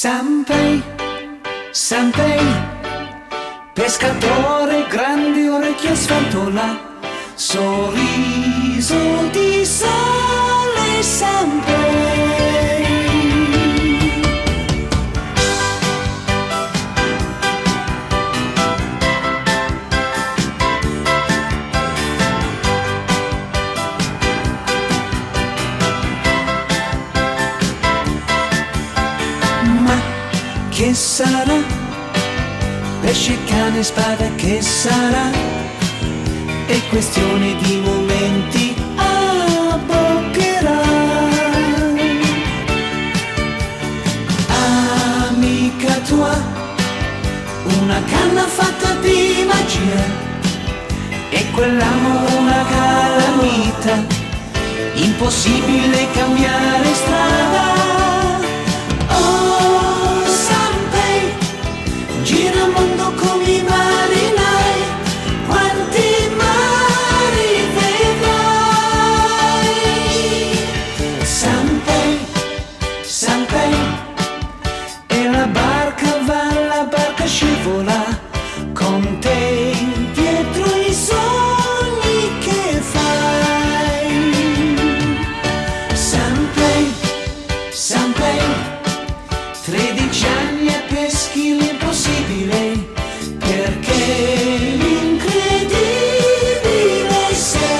Sanpei, Sanpei, pescatore, grandi orecchie sventola, sorriso di sole, Sanpei. Che sarà? Pesce, cane, spada, che sarà? È questione di momenti, abboccherà. Amica tua, una canna fatta di magia, e quell'amore una calamita, impossibile cambiare strada. Gira il mondo come i marinai, quanti mari vedrai. Sanpei, Sanpei, e la barca va, la barca scivola, con te dietro i sogni che fai. Sanpei, Sanpei, 13 anni e peschi l'impossibile, perché l'incredibile sei.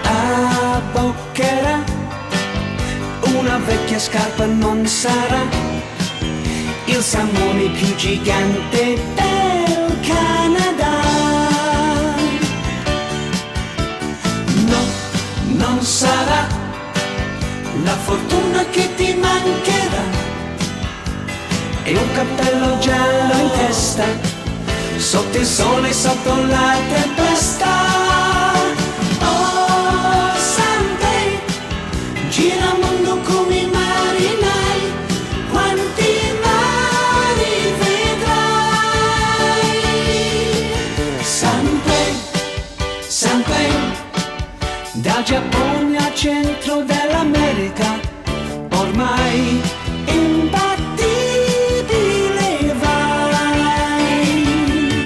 Abboccherà, una vecchia scarpa non sarà il salmone più gigante del Canada. No, non sarà la fortuna che ti mancherà, e un cappello giallo in testa, sotto il sole, sotto la tempesta. Oh, Sanpei, gira il mondo come i marinai, quanti mari vedrai. Sanpei, Sanpei, dal Giappone al centro del